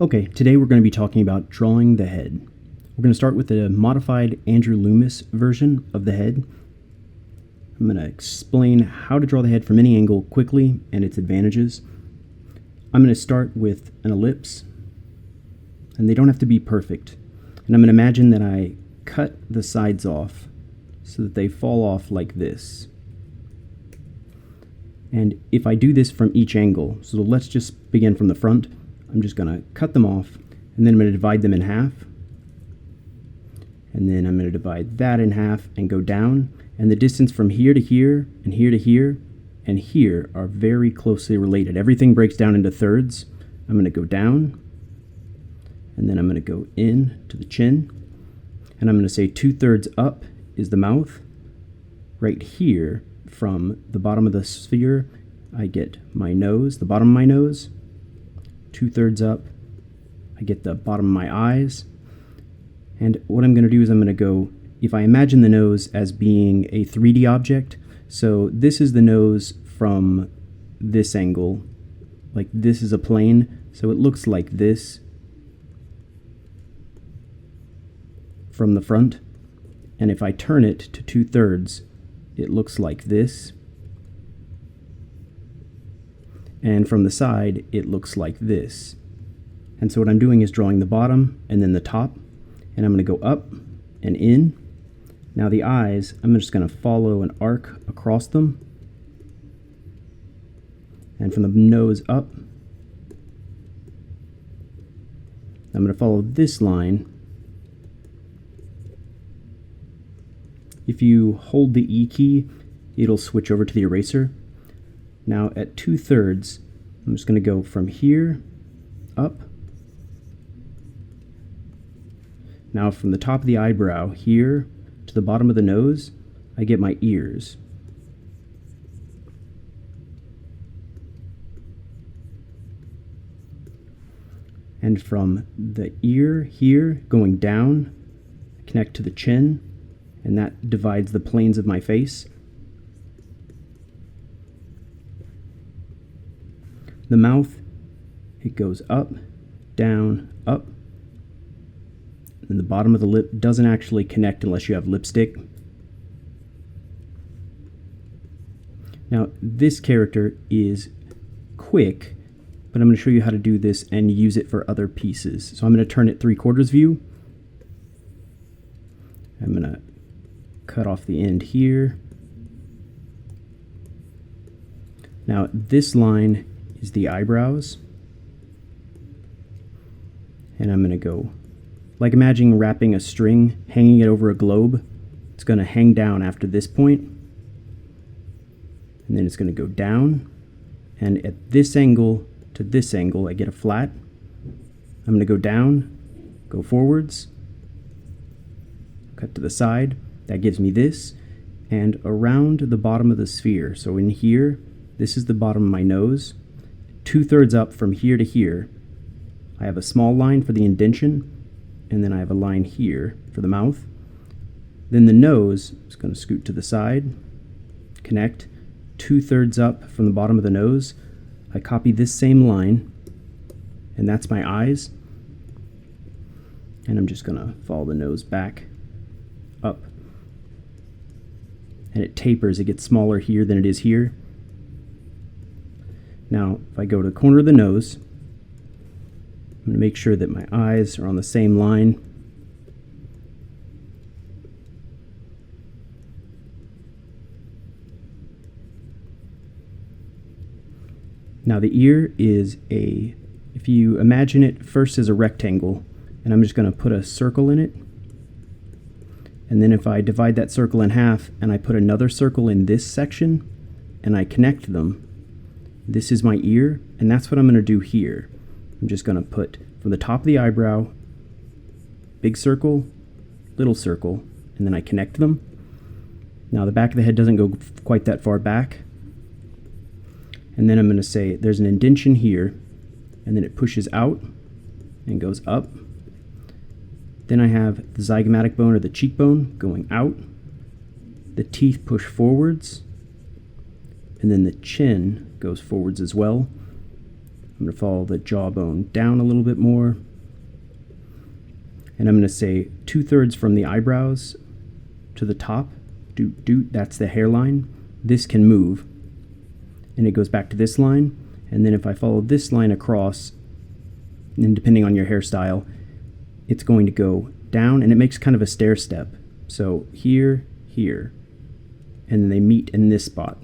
Okay, today we're going to be talking about drawing the head. We're going to start with a modified Andrew Loomis version of the head. I'm going to explain how to draw the head from any angle quickly and its advantages. I'm going to start with an ellipse, and they don't have to be perfect. And I'm going to imagine that I cut the sides off so that they fall off like this. And if I do this from each angle, so let's just begin from the front, I'm just going to cut them off, and then I'm going to divide them in half. And then I'm going to divide that in half and go down. And the distance from here to here and here to here and here are very closely related. Everything breaks down into thirds. I'm going to go down, and then I'm going to go in to the chin. And I'm going to say 2/3 up is the mouth. Right here, from the bottom of the sphere, I get my nose, the bottom of my nose. 2/3 up, I get the bottom of my eyes. And what I'm going to do is I'm going to go, if I imagine the nose as being a 3D object, so this is the nose from this angle, like this is a plane, so it looks like this from the front. And if I turn it to 2/3, it looks like this. And from the side, it looks like this. And so what I'm doing is drawing the bottom and then the top, and I'm going to go up and in. Now the eyes, I'm just going to follow an arc across them, and from the nose up, I'm going to follow this line. If you hold the E key, it'll switch over to the eraser. Now at 2/3, I'm just going to go from here up. Now from the top of the eyebrow here to the bottom of the nose, I get my ears. And from the ear here going down, connect to the chin, and that divides the planes of my face. The mouth, it goes up, down, up. And the bottom of the lip doesn't actually connect unless you have lipstick. Now, this character is quick, but I'm going to show you how to do this and use it for other pieces. So I'm going to turn it 3/4 view. I'm going to cut off the end here. Now, this line is the eyebrows, and I'm going to go, like imagine wrapping a string, hanging it over a globe. It's going to hang down after this point, and then it's going to go down, and at this angle to this angle, I get a flat. I'm going to go down, go forwards, cut to the side. That gives me this, and around the bottom of the sphere. So in here, this is the bottom of my nose. 2/3 up from here to here, I have a small line for the indention, and then I have a line here for the mouth. Then the nose is going to scoot to the side, connect. 2/3 up from the bottom of the nose, I copy this same line, and that's my eyes. And I'm just going to follow the nose back, up. And it tapers, it gets smaller here than it is here. Now, if I go to the corner of the nose, I'm going to make sure that my eyes are on the same line. Now the ear is if you imagine it first as a rectangle, and I'm just going to put a circle in it. And then if I divide that circle in half and I put another circle in this section and I connect them, this is my ear, and that's what I'm going to do here. I'm just going to put from the top of the eyebrow, big circle, little circle, and then I connect them. Now the back of the head doesn't go quite that far back. And then I'm going to say there's an indentation here, and then it pushes out and goes up. Then I have the zygomatic bone or the cheekbone going out. The teeth push forwards, and then the chin goes forwards as well. I'm I'm going to follow the jawbone down a little bit more. And I'm going to say 2/3 from the eyebrows to the top. Doot, doot, that's the hairline. This can move. And it goes back to this line. And then if I follow this line across, and depending on your hairstyle, it's going to go down, and it makes kind of a stair step. So here, here, and then they meet in this spot.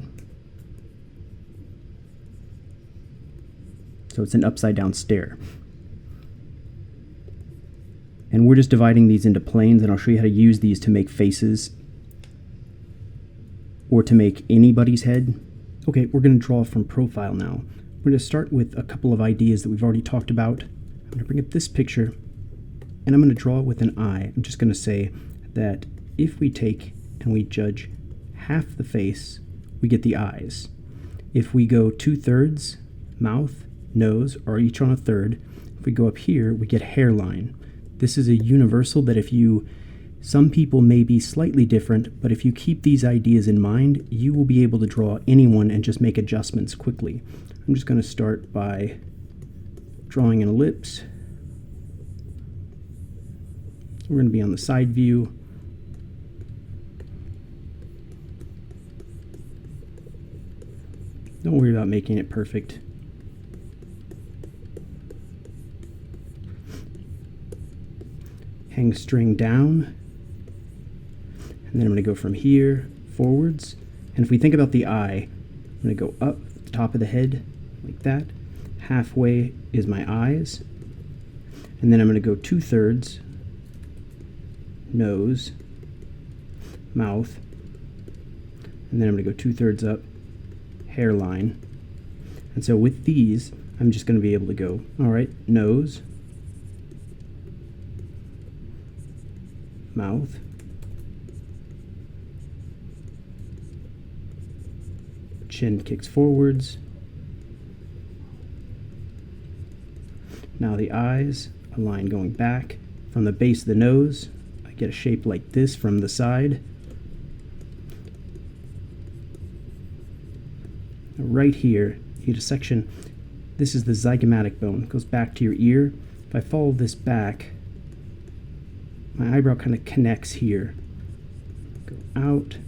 So it's an upside down stair. And we're just dividing these into planes, and I'll show you how to use these to make faces or to make anybody's head. Okay, we're going to draw from profile now. We're going to start with a couple of ideas that we've already talked about. I'm going to bring up this picture, and I'm going to draw it with an eye. I'm just going to say that if we take and we judge half the face, we get the eyes. If we go 2/3, mouth, nose are each on a third. If we go up here, we get hairline. This is a universal that some people may be slightly different, but if you keep these ideas in mind, you will be able to draw anyone and just make adjustments quickly. I'm just going to start by drawing an ellipse. We're going to be on the side view. Don't worry about making it perfect. Hang string down. And then I'm going to go from here forwards. And if we think about the eye, I'm going to go up the top of the head like that. Halfway is my eyes. And then I'm going to go 2/3, nose, mouth. And then I'm going to go 2/3 up, hairline. And so with these, I'm just going to be able to go, all right, nose, mouth, chin kicks forwards. Now the eyes, a line going back from the base of the nose. I get a shape like this from the side. Right here, you get a section. This is the zygomatic bone. It goes back to your ear. If I follow this back, my eyebrow kind of connects here. Go out,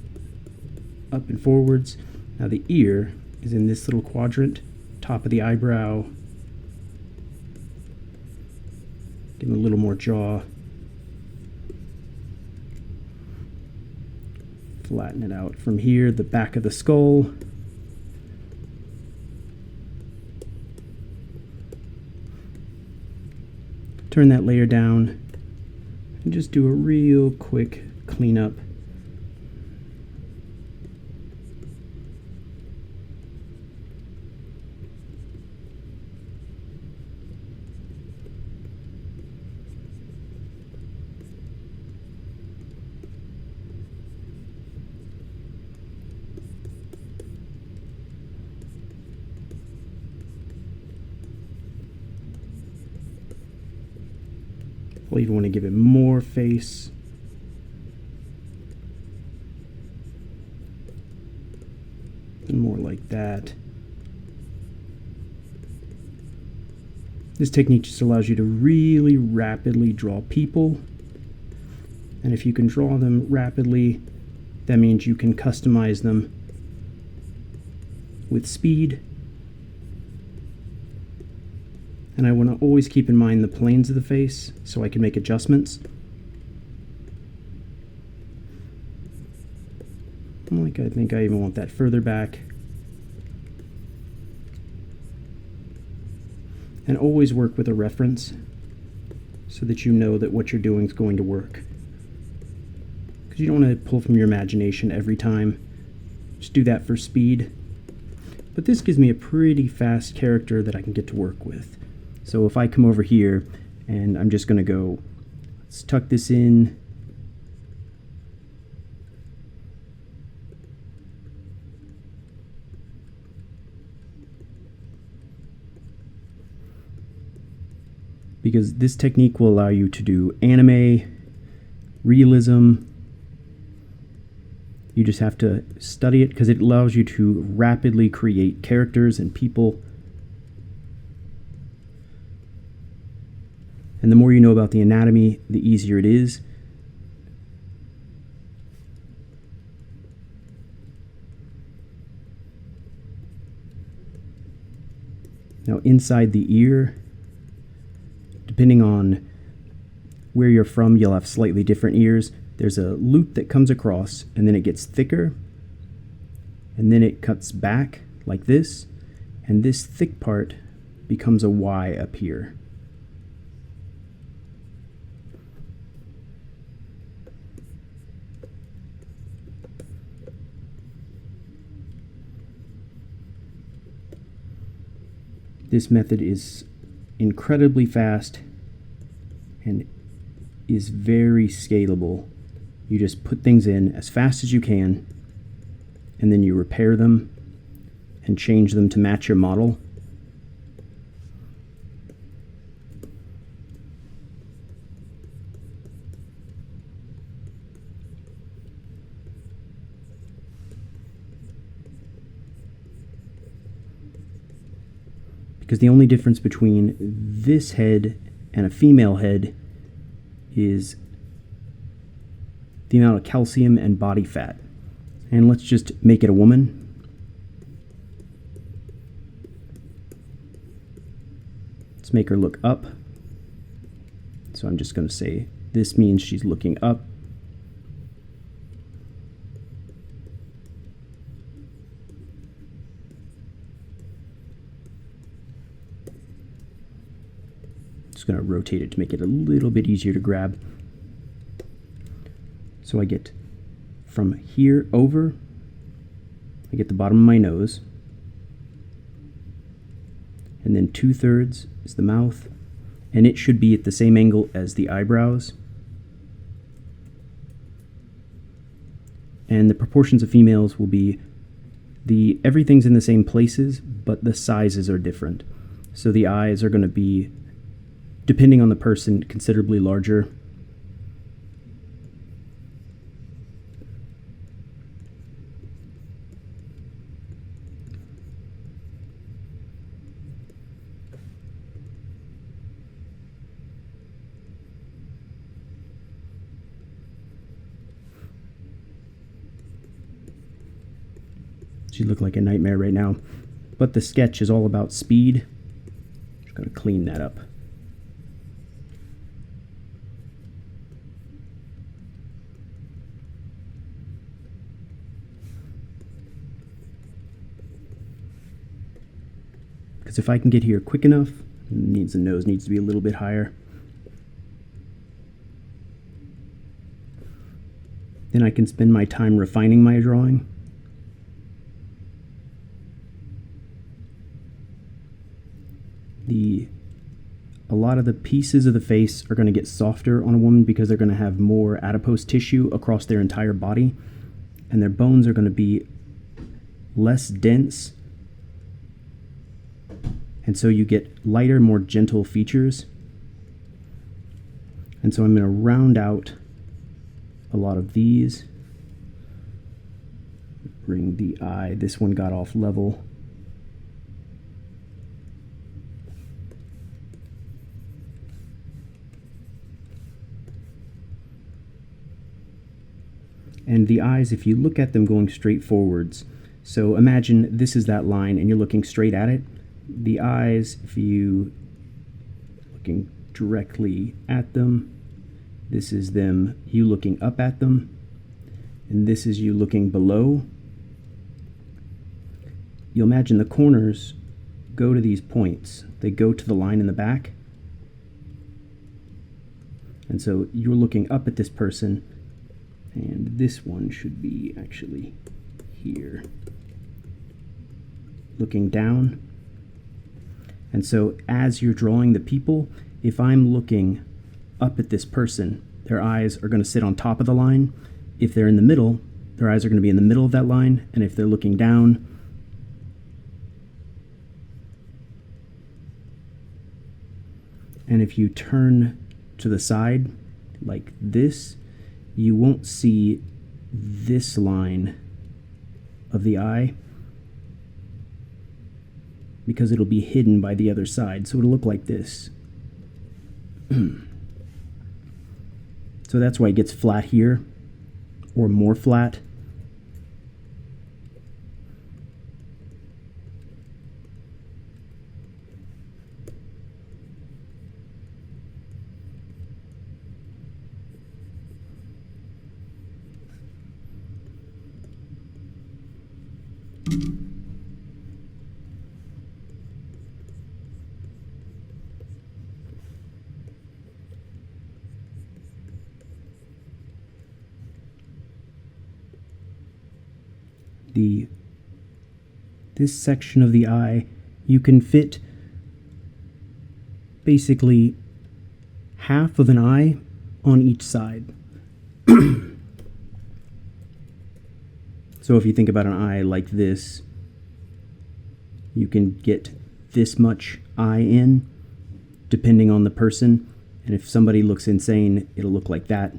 up and forwards. Now the ear is in this little quadrant, top of the eyebrow. Give him a little more jaw. Flatten it out. From here, the back of the skull. Turn that layer down and just do a real quick cleanup. We'll even want to give it more face. And more like that. This technique just allows you to really rapidly draw people. And if you can draw them rapidly, that means you can customize them with speed. And I want to always keep in mind the planes of the face so I can make adjustments. I think I even want that further back. And always work with a reference so that you know that what you're doing is going to work. Because you don't want to pull from your imagination every time. Just do that for speed. But this gives me a pretty fast character that I can get to work with. So if I come over here and I'm just going to go, let's tuck this in. Because this technique will allow you to do anime, realism. You just have to study it because it allows you to rapidly create characters and people. And the more you know about the anatomy, the easier it is. Now inside the ear, depending on where you're from, you'll have slightly different ears. There's a loop that comes across, and then it gets thicker, and then it cuts back like this, and this thick part becomes a Y up here. This method is incredibly fast and is very scalable. You just put things in as fast as you can, and then you repair them and change them to match your model. Because the only difference between this head and a female head is the amount of calcium and body fat. And let's just make it a woman. Let's make her look up. So I'm just going to say this means she's looking up. Just going to rotate it to make it a little bit easier to grab. So I get from here over, I get the bottom of my nose, and then 2/3 is the mouth, and it should be at the same angle as the eyebrows. And the proportions of females will be everything's in the same places, but the sizes are different. So the eyes are going to be, depending on the person, considerably larger. She looked like a nightmare right now, but the sketch is all about speed. Just going to clean that up. Because if I can get here quick enough, the nose needs to be a little bit higher. Then I can spend my time refining my drawing. A lot of the pieces of the face are going to get softer on a woman because they're going to have more adipose tissue across their entire body, and their bones are going to be less dense, and so you get lighter, more gentle features. And so I'm going to round out a lot of these. Bring the eye, this one got off level. And the eyes, if you look at them going straight forwards, so imagine this is that line and you're looking straight at it. The eyes, if you looking directly at them, this is them, you looking up at them, and this is you looking below. You'll imagine the corners go to these points. They go to the line in the back. And so you're looking up at this person, and this one should be actually here, looking down. And so as you're drawing the people, if I'm looking up at this person, their eyes are going to sit on top of the line. If they're in the middle, their eyes are going to be in the middle of that line. And if they're looking down, and if you turn to the side like this, you won't see this line of the eye because it'll be hidden by the other side. So it'll look like this. So that's why it gets flat here, or more flat. This section of the eye, you can fit basically half of an eye on each side. So if you think about an eye like this, you can get this much eye in, depending on the person. And if somebody looks insane, it'll look like that.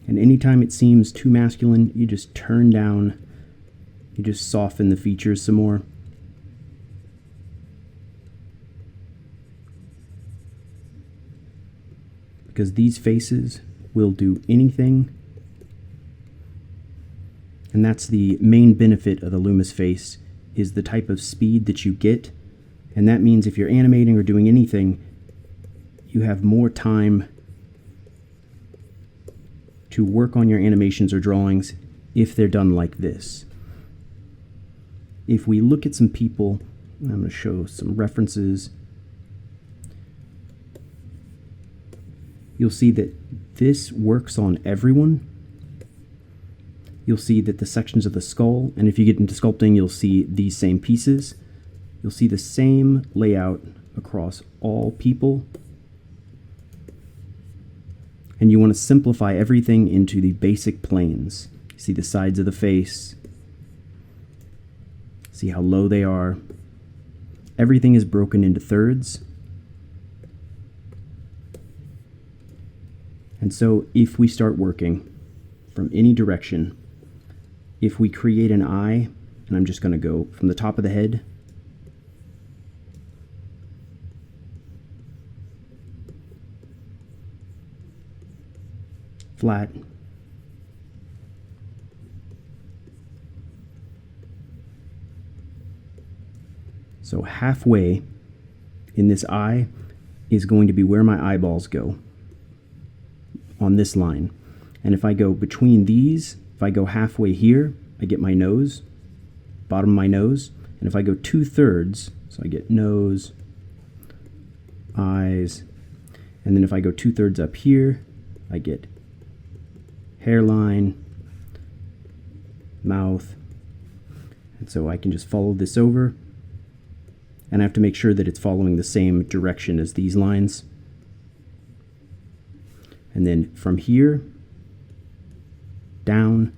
And anytime it seems too masculine, you just turn down, you just soften the features some more. Because these faces will do anything. And that's the main benefit of the Loomis face, is the type of speed that you get. And that means if you're animating or doing anything, you have more time to work on your animations or drawings if they're done like this. If we look at some people, I'm going to show some references. You'll see that this works on everyone. You'll see that the sections of the skull, and if you get into sculpting, you'll see these same pieces. You'll see the same layout across all people. And you want to simplify everything into the basic planes. See the sides of the face. See how low they are. Everything is broken into thirds. And so if we start working from any direction, if we create an eye, and I'm just going to go from the top of the head flat, so halfway in this eye is going to be where my eyeballs go on this line. And if I go between these, if I go halfway here, I get my nose, bottom of my nose. And if I go 2/3, so I get nose, eyes, and then if I go 2/3 up here, I get hairline, mouth. And so I can just follow this over, and I have to make sure that it's following the same direction as these lines. And then from here down,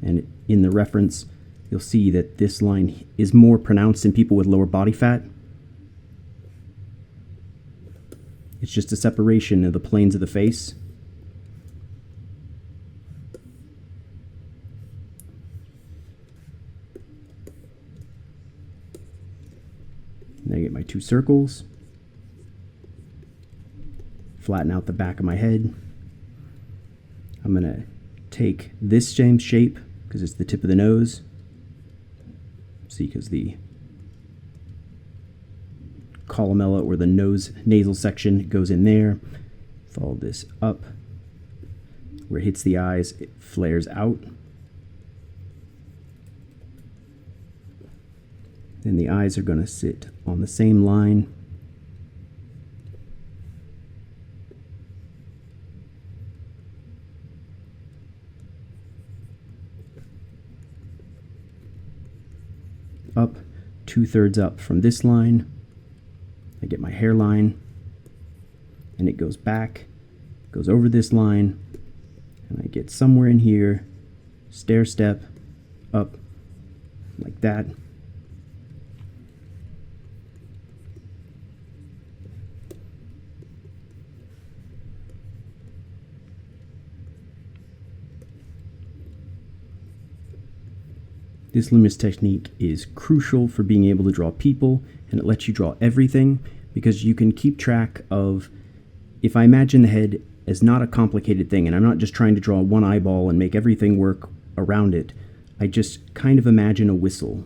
and in the reference, you'll see that this line is more pronounced in people with lower body fat. It's just a separation of the planes of the face. And I get my two circles. Flatten out the back of my head. I'm going to take this same shape because it's the tip of the nose. See, because the columella or the nasal section goes in there. Follow this up. Where it hits the eyes, it flares out. Then the eyes are going to sit on the same line. Up, 2/3 up from this line. I get my hairline, and it goes back, goes over this line, and I get somewhere in here stair step, up, like that. This Loomis technique is crucial for being able to draw people, and it lets you draw everything because you can keep track of, if I imagine the head as not a complicated thing, and I'm not just trying to draw one eyeball and make everything work around it, I just kind of imagine a whistle.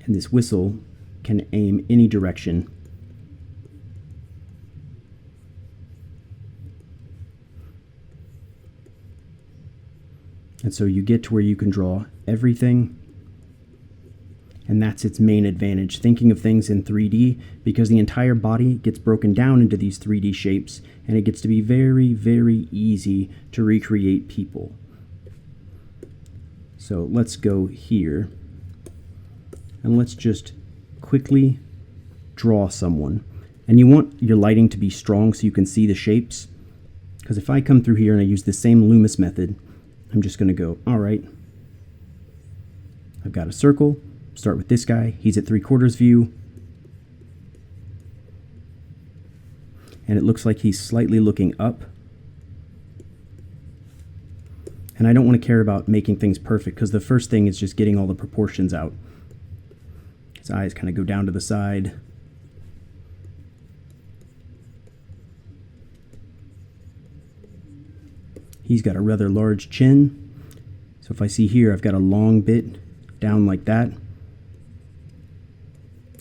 And this whistle can aim any direction. And so you get to where you can draw everything, and that's its main advantage, thinking of things in 3D, because the entire body gets broken down into these 3D shapes, and it gets to be very, very easy to recreate people. So let's go here, and let's just quickly draw someone. And you want your lighting to be strong so you can see the shapes, because if I come through here and I use the same Loomis method, I'm just going to go, all right, I've got a circle, start with this guy, he's at 3/4 view, and it looks like he's slightly looking up. And I don't want to care about making things perfect, because the first thing is just getting all the proportions out. His eyes kind of go down to the side. He's got a rather large chin. So if I see here, I've got a long bit down like that.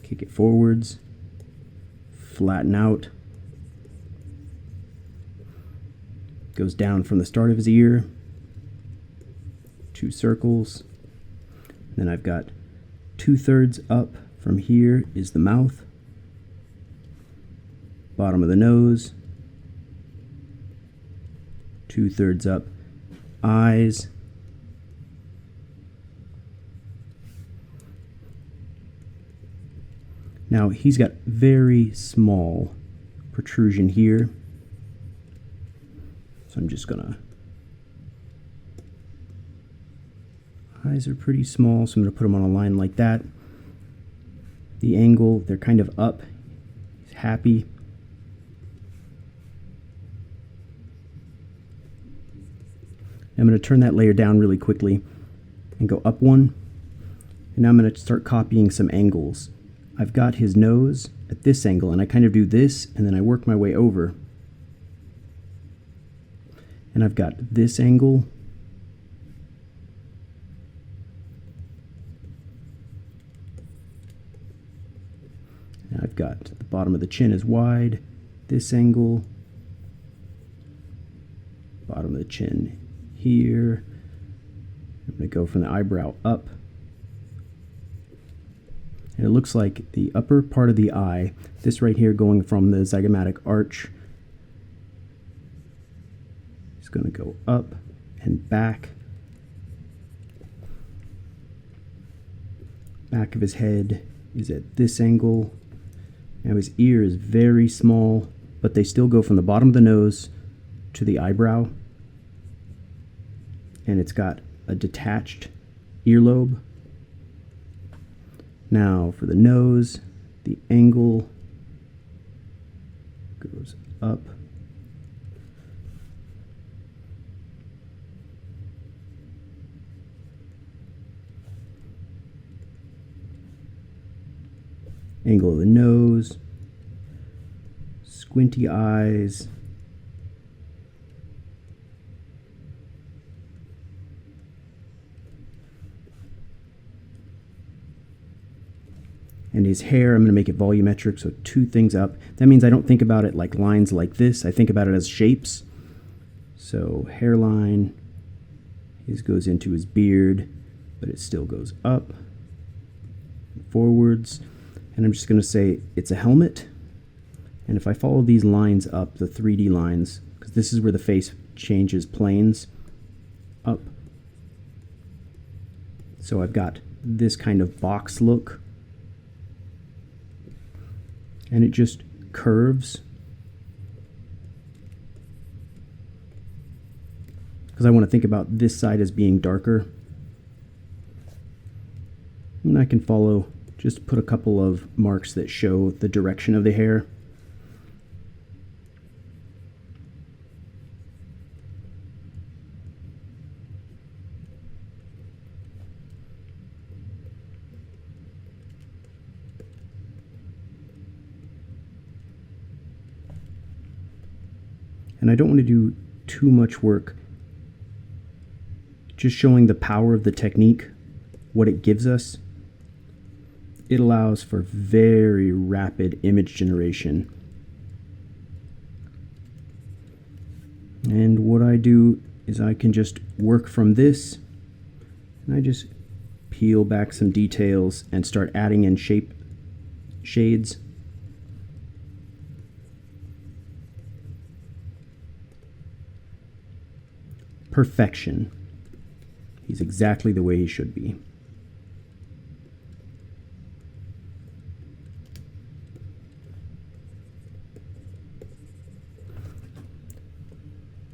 Kick it forwards. Flatten out. Goes down from the start of his ear. 2 circles. Then I've got 2/3 up from here is the mouth. Bottom of the nose. 2/3 up, eyes. Now he's got very small protrusion here. So I'm just gonna, eyes are pretty small, so I'm gonna put them on a line like that. The angle, they're kind of up. He's happy. I'm going to turn that layer down really quickly and go up one. And now I'm going to start copying some angles. I've got his nose at this angle, and I kind of do this, and then I work my way over. And I've got this angle. And I've got the bottom of the chin is wide, this angle, bottom of the chin here. I'm going to go from the eyebrow up. And it looks like the upper part of the eye, this right here going from the zygomatic arch, is going to go up and back. Back of his head is at this angle. Now his ear is very small, but they still go from the bottom of the nose to the eyebrow. And it's got a detached earlobe. Now for the nose, the angle goes up. Angle of the nose, squinty eyes. And his hair, I'm going to make it volumetric, so 2 things up. That means I don't think about it like lines like this. I think about it as shapes. So hairline, his goes into his beard, but it still goes up, forwards. And I'm just going to say it's a helmet. And if I follow these lines up, the 3D lines, because this is where the face changes planes, up. So I've got this kind of box look. And it just curves. because I want to think about this side as being darker. And I can follow, just put a couple of marks that show the direction of the hair. And I don't want to do too much work, just showing the power of the technique, what it gives us. It allows for very rapid image generation. And what I do is I can just work from this, and I just peel back some details and start adding in shape shades. Perfection. He's exactly the way he should be.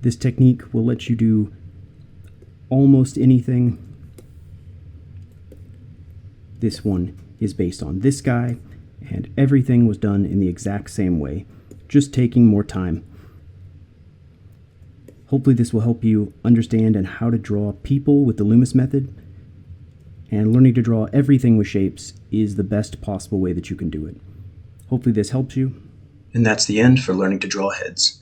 This technique will let you do almost anything. This one is based on this guy, and everything was done in the exact same way, just taking more time. Hopefully this will help you understand and how to draw people with the Loomis method, and learning to draw everything with shapes is the best possible way that you can do it. Hopefully this helps you. And that's the end for learning to draw heads.